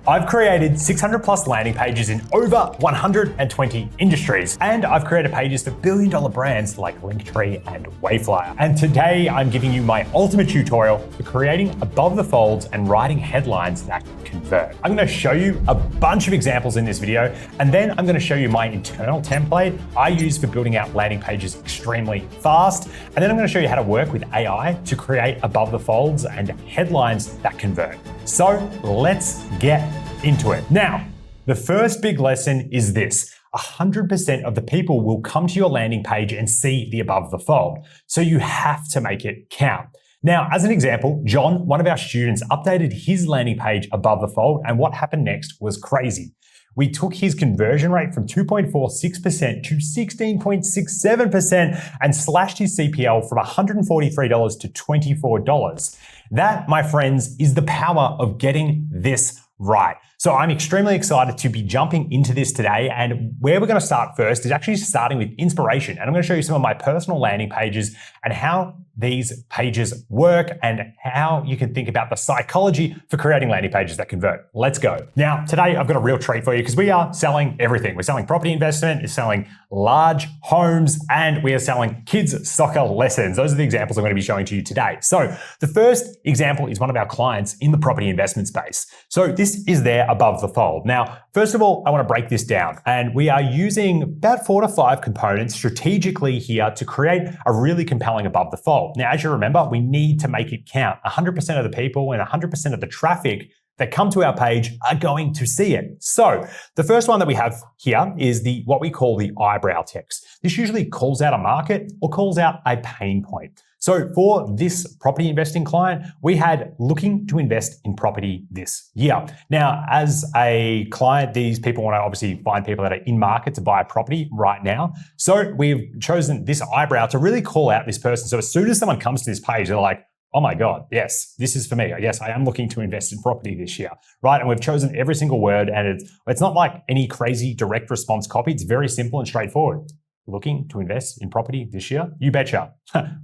I've created 600 plus landing pages in over 120 industries, and I've created pages for billion-dollar brands like Linktree and Wayflyer. And today I'm giving you my ultimate tutorial for creating above the folds and writing headlines that convert. I'm going to show you a bunch of examples in this video, and then I'm going to show you my internal template I use for building out landing pages extremely fast. And then I'm going to show you how to work with AI to create above the folds and headlines that convert. So let's get into it. Now, the first big lesson is this. 100% of the people will come to your landing page and see the above the fold. So you have to make it count. Now, as an example, John, one of our students, updated his landing page above the fold, and what happened next was crazy. We took his conversion rate from 2.46% to 16.67% and slashed his CPL from $143 to $24. That, my friends, is the power of getting this right. So I'm extremely excited to be jumping into this today, and where we're going to start first is actually starting with inspiration. And I'm going to show you some of my personal landing pages and how these pages work and how you can think about the psychology for creating landing pages that convert. Let's go. Now, today I've got a real treat for you because we are selling everything. We're selling property investment, we're selling large homes, and we are selling kids soccer lessons. Those are the examples I'm going to be showing to you today. So the first example is one of our clients in the property investment space. So this is their above the fold. Now, first of all, I want to break this down, and we are using about 4 to 5 components strategically here to create a really compelling above the fold. Now, as you remember, we need to make it count. 100% of the people and 100% of the traffic that come to our page are going to see it. So the first one that we have here is what we call the eyebrow text. This usually calls out a market or calls out a pain point. So for this property investing client, we had looking to invest in property this year. Now, as a client, these people want to obviously find people that are in market to buy a property right now. So we've chosen this eyebrow to really call out this person. So as soon as someone comes to this page, they're like, oh my God, yes, this is for me. Yes, I am looking to invest in property this year, right? And we've chosen every single word, and it's not like any crazy direct response copy. It's very simple and straightforward. Looking to invest in property this year? You betcha.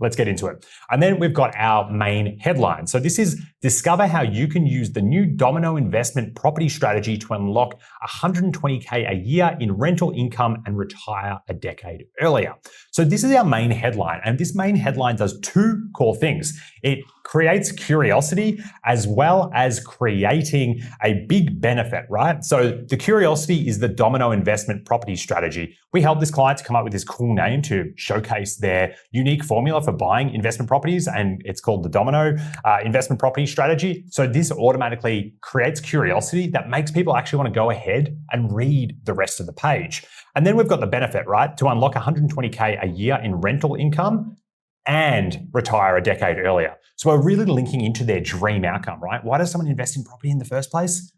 Let's get into it. And then we've got our main headline. So this is discover how you can use the new Domino investment property strategy to unlock 120K a year in rental income and retire a decade earlier. So this is our main headline. And this main headline does 2 core things. It creates curiosity as well as creating a big benefit, right? So the curiosity is the Domino investment property strategy. We helped this client to come up with this cool name to showcase their unique formula for buying investment properties, and it's called the Domino investment property strategy. So this automatically creates curiosity that makes people actually want to go ahead and read the rest of the page. And then we've got the benefit, right? To unlock 120K a year in rental income and retire a decade earlier. So we're really linking into their dream outcome, right? Why does someone invest in property in the first place?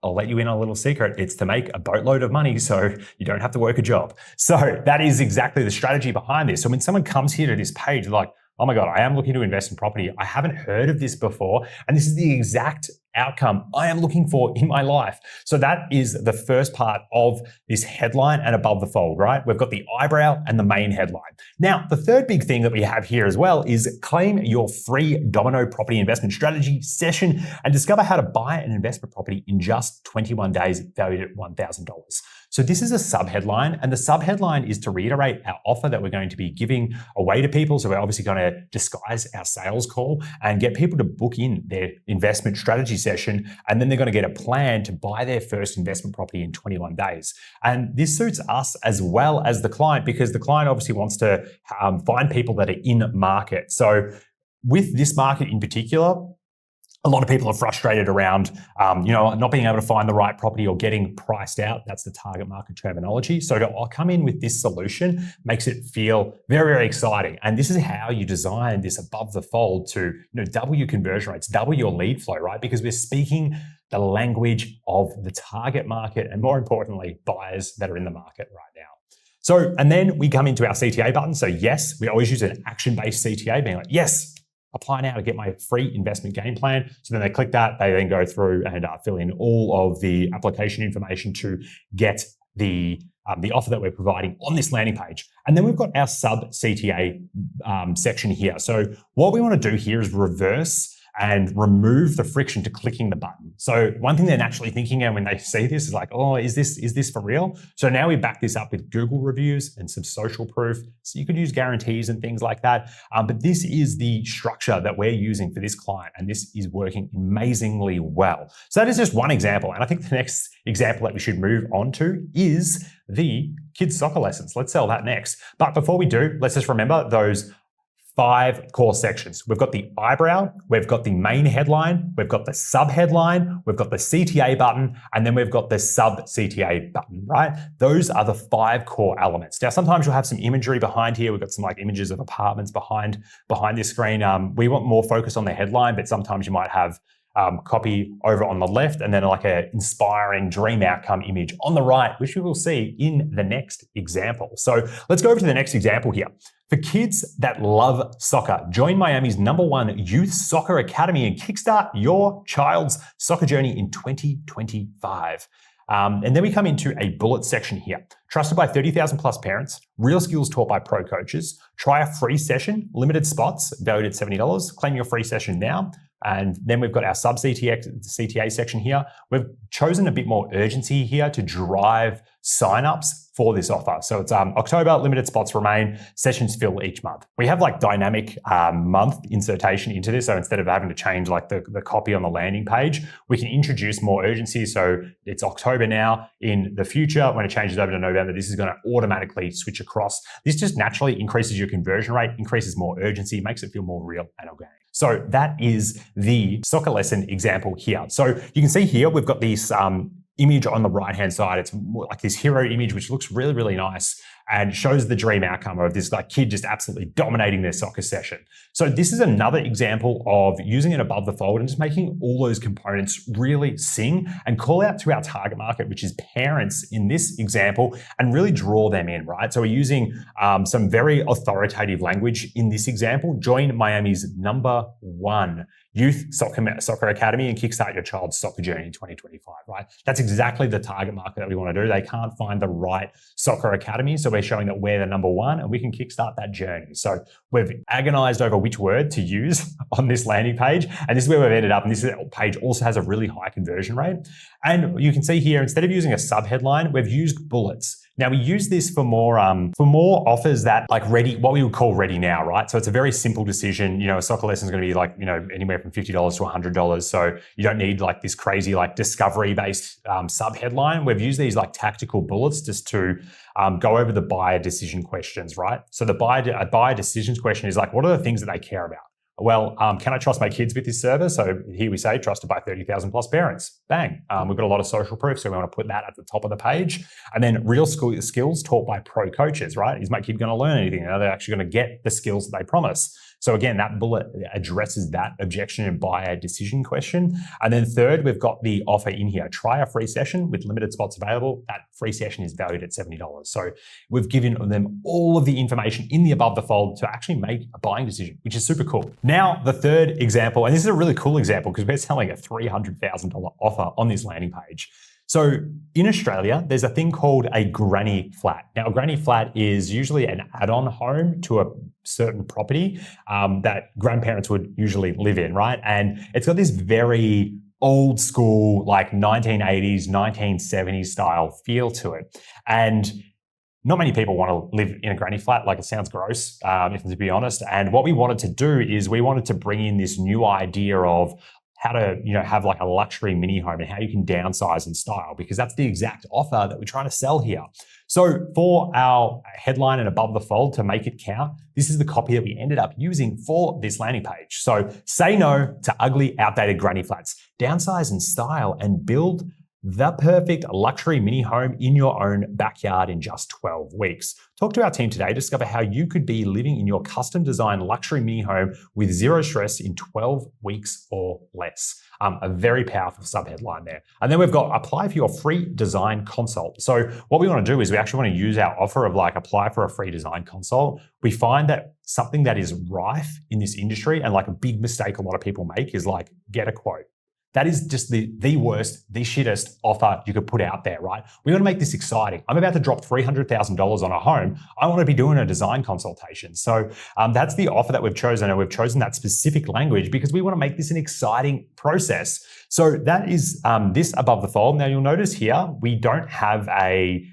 I'll let you in on a little secret. It's to make a boatload of money so you don't have to work a job. So that is exactly the strategy behind this. So when someone comes here to this page, they're like, oh my God, I am looking to invest in property. I haven't heard of this before. And this is the exact outcome I am looking for in my life. So that is the first part of this headline and above the fold, right? We've got the eyebrow and the main headline. Now, the third big thing that we have here as well is claim your free Domino property investment strategy session and discover how to buy an investment property in just 21 days valued at $1,000. So this is a sub-headline, and the sub-headline is to reiterate our offer that we're going to be giving away to people. So we're obviously going to disguise our sales call and get people to book in their investment strategy session, and then they're going to get a plan to buy their first investment property in 21 days. And this suits us as well as the client, because the client obviously wants to find people that are in market. So with this market in particular, a lot of people are frustrated around, not being able to find the right property or getting priced out. That's the target market terminology. So to come in with this solution makes it feel very, very exciting. And this is how you design this above the fold to, double your conversion rates, double your lead flow, right? Because we're speaking the language of the target market and, more importantly, buyers that are in the market right now. So, and then we come into our CTA button. So yes, we always use an action-based CTA, being like, yes, apply now to get my free investment game plan. So then they click that, they then go through and fill in all of the application information to get the offer that we're providing on this landing page. And then we've got our sub CTA section here. So what we want to do here is reverse and remove the friction to clicking the button. So one thing they're naturally thinking, and when they see this, is like, oh, is this for real? So now we back this up with Google reviews and some social proof. So you could use guarantees and things like that. But this is the structure that we're using for this client, and this is working amazingly well. So that is just one example. And I think the next example that we should move on to is the kids' soccer lessons. Let's sell that next. But before we do, let's just remember those 5 core sections. We've got the eyebrow, we've got the main headline, we've got the sub headline, we've got the CTA button, and then we've got the sub CTA button, right? Those are the 5 core elements. Now, sometimes you'll have some imagery behind here. We've got some like images of apartments behind this screen. We want more focus on the headline, but sometimes you might have copy over on the left and then like an inspiring dream outcome image on the right, which we will see in the next example. So let's go over to the next example here. For kids that love soccer, join Miami's #1 youth soccer academy and kickstart your child's soccer journey in 2025. And then we come into a bullet section here. Trusted by 30,000 plus parents, real skills taught by pro coaches. Try a free session, limited spots, valued at $70. Claim your free session now. And then we've got our sub CTA section here. We've chosen a bit more urgency here to drive signups for this offer. So it's October, limited spots remain, sessions fill each month. We have like dynamic month insertion into this. So instead of having to change like the copy on the landing page, we can introduce more urgency. So it's October now. In the future, when it changes over to November, this is going to automatically switch across. This just naturally increases your conversion rate, increases more urgency, makes it feel more real and organic. So that is the soccer lesson example here. So you can see here, we've got this image on the right-hand side. It's more like this hero image, which looks really, really nice and shows the dream outcome of this like kid just absolutely dominating their soccer session. So this is another example of using it above the fold and just making all those components really sing and call out to our target market, which is parents in this example, and really draw them in, right? So we're using some very authoritative language in this example. Join Miami's #1 youth soccer academy and kickstart your child's soccer journey in 2025, right? That's exactly the target market that we want to do. They can't find the right soccer academy. So we're showing that we're the #1 and we can kickstart that journey. So we've agonized over which word to use on this landing page. And this is where we've ended up. And this page also has a really high conversion rate. And you can see here, instead of using a sub headline, we've used bullets. Now we use this for more offers that like ready, what we would call ready now, right? So it's a very simple decision. You know, a soccer lesson is going to be like, you know, anywhere from $50 to $100. So you don't need like this crazy like discovery based sub headline. We've used these like tactical bullets just to go over the buyer decision questions, right? So the buyer decisions question is like, what are the things that they care about? Well, can I trust my kids with this service? So here we say trusted by 30,000 plus parents. Bang. We've got a lot of social proof, so we want to put that at the top of the page. And then real skills taught by pro coaches, right? Is my kid going to learn anything? Are they actually going to get the skills that they promise? So again, that bullet addresses that objection and buyer decision question. And then third, we've got the offer in here. Try a free session with limited spots available. That free session is valued at $70. So we've given them all of the information in the above the fold to actually make a buying decision, which is super cool. Now, the third example, and this is a really cool example because we're selling a $300,000 offer on this landing page. So in Australia, there's a thing called a granny flat. Now, a granny flat is usually an add-on home to a certain property that grandparents would usually live in, right? And it's got this very old school, like 1980s, 1970s style feel to it. And not many people want to live in a granny flat. Like, it sounds gross, if to be honest. And what we wanted to do is we wanted to bring in this new idea of how to, have like a luxury mini home and how you can downsize in style, because that's the exact offer that we're trying to sell here. So for our headline and above the fold, to make it count, this is the copy that we ended up using for this landing page. So say no to ugly, outdated granny flats, downsize in style, and build the perfect luxury mini home in your own backyard in just 12 weeks. Talk to our team today to discover how you could be living in your custom designed luxury mini home with zero stress in 12 weeks or less. A very powerful subheadline there. And then we've got apply for your free design consult. So what we want to do is we actually want to use our offer of like apply for a free design consult. We find that something that is rife in this industry and like a big mistake a lot of people make is like get a quote. that is just the worst, the shittest offer you could put out there, right? We want to make this exciting. I'm about to drop $300,000 on a home. I want to be doing a design consultation. So that's the offer that we've chosen, and we've chosen that specific language because we want to make this an exciting process. So that is this above the fold. Now you'll notice here, we don't have a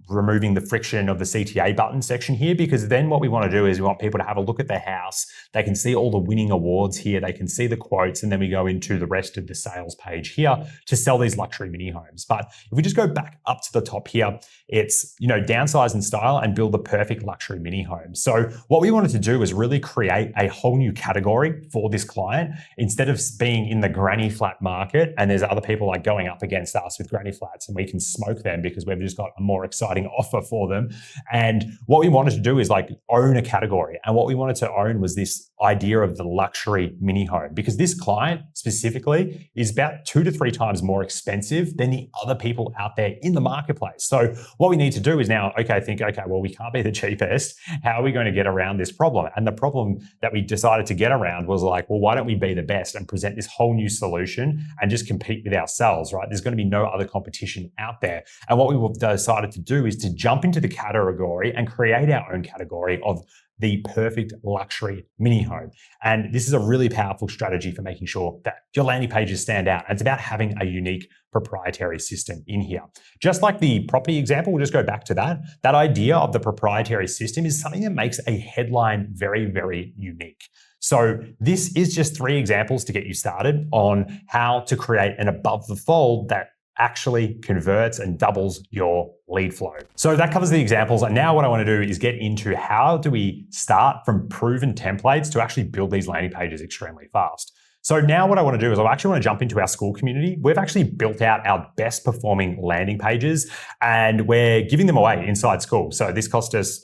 removing the friction of the CTA button section here, because then what we want to do is we want people to have a look at their house. They can see all the winning awards here. They can see the quotes, and then we go into the rest of the sales page here to sell these luxury mini homes. But if we just go back up to the top here, it's, downsize in style and build the perfect luxury mini home. So what we wanted to do is really create a whole new category for this client. Instead of being in the granny flat market, and there's other people like going up against us with granny flats, and we can smoke them because we've just got a more exciting offer for them. And what we wanted to do is like own a category. And what we wanted to own was this idea of the luxury mini home, because this client specifically is about 2 to 3 times more expensive than the other people out there in the marketplace. So what we need to do is now, well, we can't be the cheapest. How are we going to get around this problem? And the problem that we decided to get around was like, well, why don't we be the best and present this whole new solution and just compete with ourselves, right? There's going to be no other competition out there. And what we decided to do is to jump into the category and create our own category of the perfect luxury mini home. And this is a really powerful strategy for making sure that your landing pages stand out. And it's about having a unique proprietary system in here. Just like the property example, we'll just go back to that. That idea of the proprietary system is something that makes a headline very, very unique. So this is just 3 examples to get you started on how to create an above the fold that actually converts and doubles your lead flow. So that covers the examples. And now what I want to do is get into how do we start from proven templates to actually build these landing pages extremely fast. So now what I want to do is I actually want to jump into our school community. We've actually built out our best performing landing pages, and we're giving them away inside school. So this cost us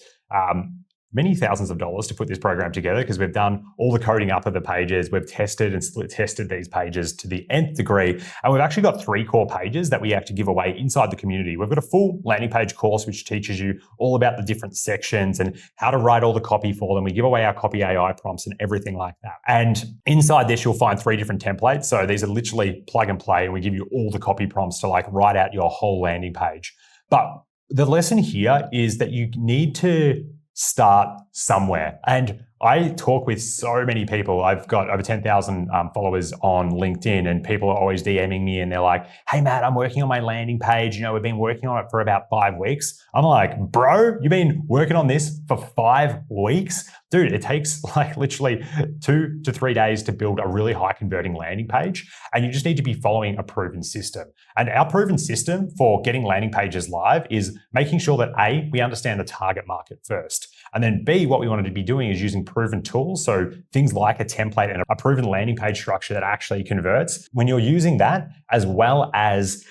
many thousands of dollars to put this program together, because we've done all the coding up of the pages. We've tested and split tested these pages to the nth degree. And we've actually got 3 core pages that we have to give away inside the community. We've got a full landing page course, which teaches you all about the different sections and how to write all the copy for them. We give away our copy AI prompts and everything like that. And inside this, you'll find 3 different templates. So these are literally plug and play, and we give you all the copy prompts to like write out your whole landing page. But the lesson here is that you need to start somewhere. And I talk with so many people. I've got over 10,000 followers on LinkedIn, and people are always DMing me and they're like, hey, Matt, I'm working on my landing page. We've been working on it for about 5 weeks. I'm like, bro, you've been working on this for 5 weeks? Dude, it takes like literally 2 to 3 days to build a really high converting landing page. And you just need to be following a proven system. And our proven system for getting landing pages live is making sure that A, we understand the target market first. And then B, what we wanted to be doing is using proven tools. So things like a template and a proven landing page structure that actually converts. When you're using that, as well as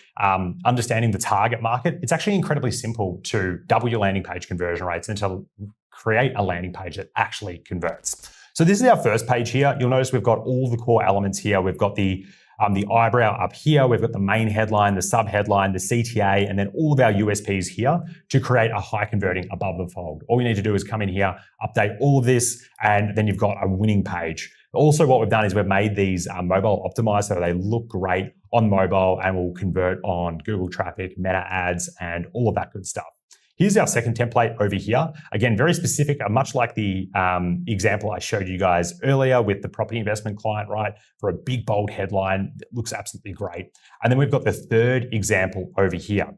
understanding the target market, it's actually incredibly simple to double your landing page conversion rates and to create a landing page that actually converts. So this is our first page here. You'll notice we've got all the core elements here. We've got the eyebrow up here. We've got the main headline, the sub headline, the CTA, and then all of our USPs here to create a high converting above the fold. All we need to do is come in here, update all of this, and then you've got a winning page. Also, what we've done is we've made these mobile optimized so they look great on mobile and will convert on Google traffic, meta ads, and all of that good stuff. Here's our second template over here. Again, very specific, much like the example I showed you guys earlier with the property investment client, right? For a big, bold headline that looks absolutely great. And then we've got the third example over here.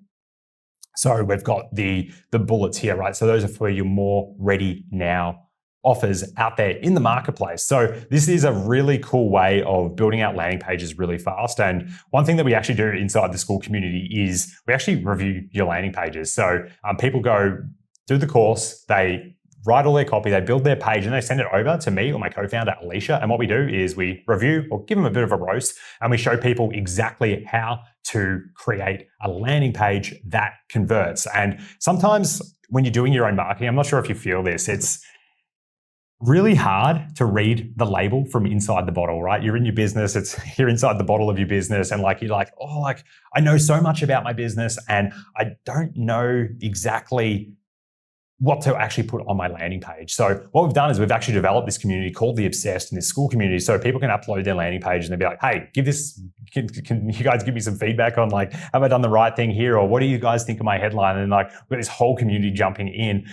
So we've got the bullets here, right? So those are for your more ready now offers out there in the marketplace. So this is a really cool way of building out landing pages really fast. And one thing that we actually do inside the school community is we actually review your landing pages. So people go do the course, they write all their copy, they build their page, and they send it over to me or my co-founder, Alicia. And what we do is we review or give them a bit of a roast, and we show people exactly how to create a landing page that converts. And sometimes when you're doing your own marketing, I'm not sure if you feel this, it's really hard to read the label from inside the bottle, right? You're in your business, you're inside the bottle of your business, and you're like, oh, I know so much about my business and I don't know exactly what to actually put on my landing page. So what we've done is we've actually developed this community called The Obsessed and this school community so people can upload their landing page and they'll be like, hey, can you guys give me some feedback on like, have I done the right thing here? Or what do you guys think of my headline? And like, we've got this whole community jumping in,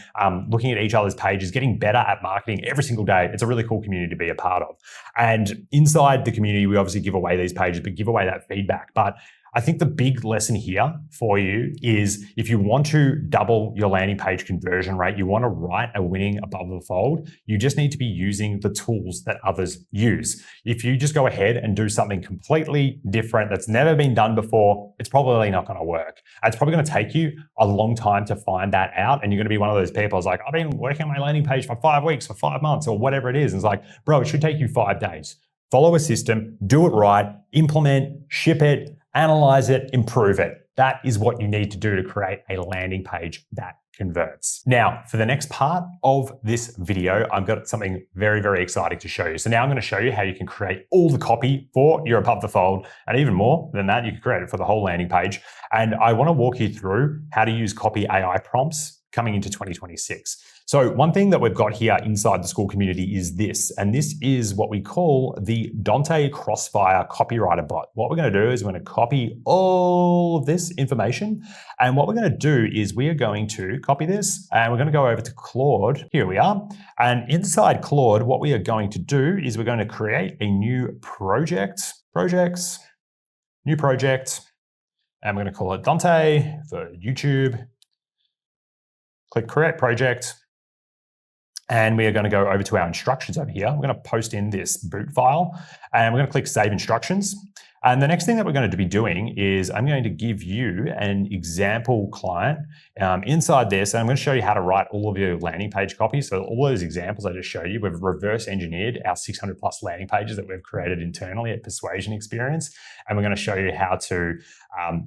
looking at each other's pages, getting better at marketing every single day. It's a really cool community to be a part of. And inside the community, we obviously give away these pages, but give away that feedback. But I think the big lesson here for you is if you want to double your landing page conversion rate, you want to write a winning above the fold, you just need to be using the tools that others use. If you just go ahead and do something completely different that's never been done before, it's probably not going to work. It's probably going to take you a long time to find that out. And you're going to be one of those people who's like, I've been working on my landing page for 5 weeks, for 5 months, or whatever it is. And it's like, bro, it should take you 5 days. Follow a system, do it right, implement, ship it, analyze it, improve it. That is what you need to do to create a landing page that converts. Now, for the next part of this video, I've got something very, very exciting to show you. So now I'm going to show you how you can create all the copy for your above the fold, and even more than that, you can create it for the whole landing page. And I want to walk you through how to use Copy AI prompts coming into 2026. So one thing that we've got here inside the school community is this, and this is what we call the Dante Crossfire Copywriter Bot. What we're going to do is we're going to copy all of this information, and what we're going to do is we are going to copy this, and we're going to go over to Claude. Here we are. And inside Claude, what we are going to do is we're going to create a new project, new project, and we're going to call it Dante for YouTube. Click Create Project. And we are going to go over to our instructions over here. We're going to post in this boot file and we're going to click Save Instructions. And the next thing that we're going to be doing is I'm going to give you an example client inside this, and I'm going to show you how to write all of your landing page copy. So all those examples I just showed you, we've reverse engineered our 600 plus landing pages that we've created internally at Persuasion Experience. And we're going to show you how to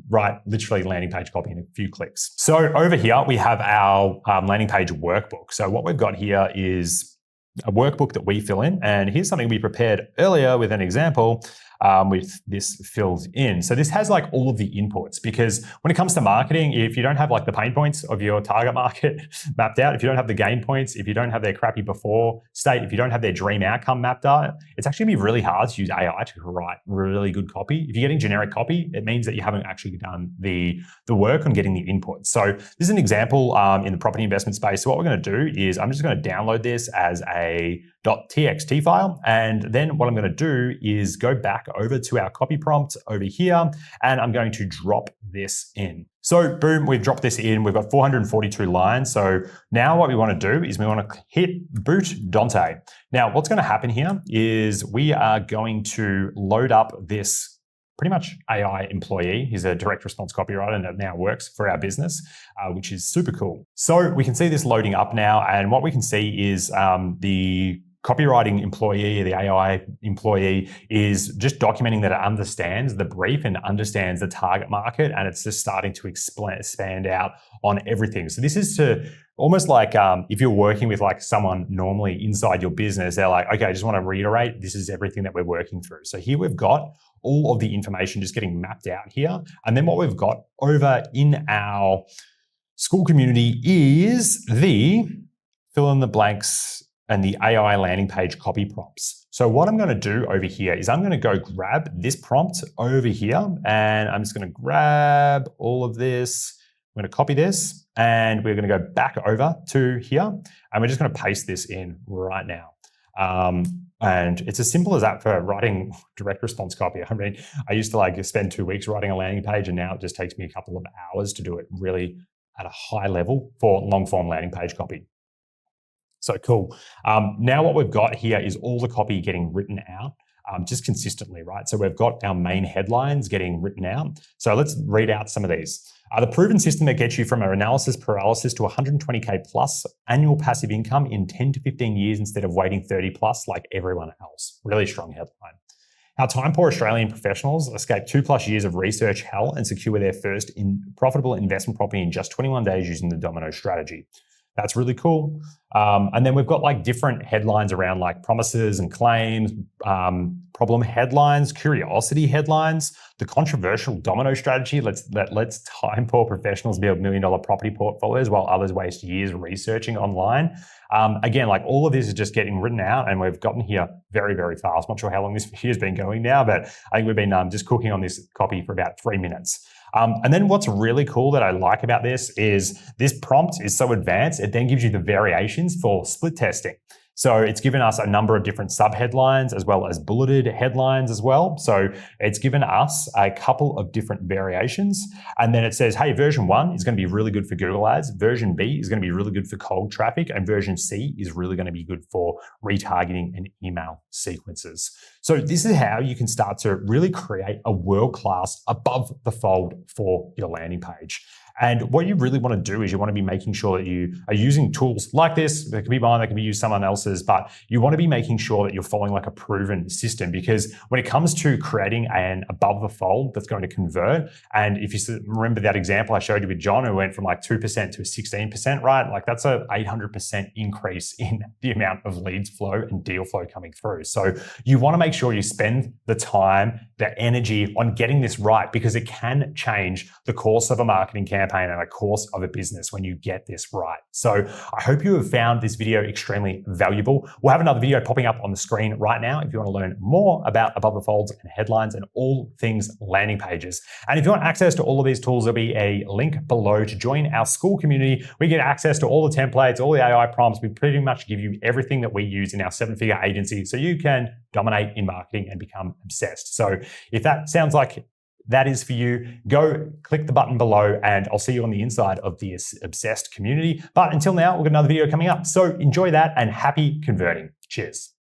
write literally landing page copy in a few clicks. So over here, we have our landing page workbook. So what we've got here is a workbook that we fill in. And here's something we prepared earlier with an example with this filled in. So this has like all of the inputs, because when it comes to marketing, if you don't have like the pain points of your target market mapped out, if you don't have the gain points, if you don't have their crappy before state, if you don't have their dream outcome mapped out, it's actually gonna be really hard to use AI to write really good copy. If you're getting generic copy, it means that you haven't actually done the work on getting the inputs. So this is an example in the property investment space. So what we're gonna do is I'm just gonna download this as a .txt file. And then what I'm going to do is go back over to our copy prompt over here, and I'm going to drop this in. So boom, we've dropped this in. We've got 442 lines. So now what we want to do is we want to hit boot Dante. Now what's going to happen here is we are going to load up this pretty much AI employee. He's a direct response copywriter and it now works for our business, which is super cool. So we can see this loading up now, and what we can see is the copywriting employee, the AI employee, is just documenting that it understands the brief and understands the target market, and it's just starting to expand out on everything. So this is to almost like if you're working with like someone normally inside your business, they're like, okay, I just want to reiterate, this is everything that we're working through. So here we've got all of the information just getting mapped out here. And then what we've got over in our school community is the fill in the blanks and the AI landing page copy prompts. So what I'm going to do over here is I'm going to go grab this prompt over here, and I'm just going to grab all of this. I'm going to copy this, and we're going to go back over to here, and we're just going to paste this in right now. And it's as simple as that for writing direct response copy. I mean, I used to like spend 2 weeks writing a landing page, and now it just takes me a couple of hours to do it really at a high level for long form landing page copy. So cool. Now what we've got here is all the copy getting written out just consistently, right? So we've got our main headlines getting written out. So let's read out some of these. The proven system that gets you from an analysis paralysis to 120K plus annual passive income in 10 to 15 years instead of waiting 30 plus like everyone else. Really strong headline. Our time poor Australian professionals escape 2+ years of research hell and secure their first profitable investment property in just 21 days using the domino strategy. That's really cool. And then we've got like different headlines around like promises and claims, problem headlines, curiosity headlines, the controversial domino strategy that lets time poor professionals build $1 million property portfolios while others waste years researching online. Again, like all of this is just getting written out, and we've gotten here very, very fast. Not sure how long this video has been going now, but I think we've been just cooking on this copy for about 3 minutes. And then what's really cool that I like about this is this prompt is so advanced, it then gives you the variations for split testing. So it's given us a number of different sub-headlines as well as bulleted headlines as well. So it's given us a couple of different variations. And then it says, hey, version 1 is going to be really good for Google Ads. Version B is going to be really good for cold traffic. And version C is really going to be good for retargeting and email sequences. So this is how you can start to really create a world-class above the fold for your landing page. And what you really want to do is you want to be making sure that you are using tools like this. That can be mine, that can be used someone else's, but you want to be making sure that you're following like a proven system, because when it comes to creating an above the fold that's going to convert, and if you remember that example I showed you with John, who went from like 2% to 16%, right? Like that's a 800% increase in the amount of leads flow and deal flow coming through. So you want to make sure you spend the time, the energy on getting this right, because it can change the course of a marketing campaign and a course of a business when you get this right. So I hope you have found this video extremely valuable. We'll have another video popping up on the screen right now if you want to learn more about above the folds and headlines and all things landing pages. And if you want access to all of these tools, there'll be a link below to join our school community. We get access to all the templates, all the AI prompts. We pretty much give you everything that we use in our 7-figure agency so you can dominate in marketing and become obsessed. So if that sounds like that is for you, go click the button below and I'll see you on the inside of the Obsessed community. But until now, we've got another video coming up. So enjoy that and happy converting. Cheers.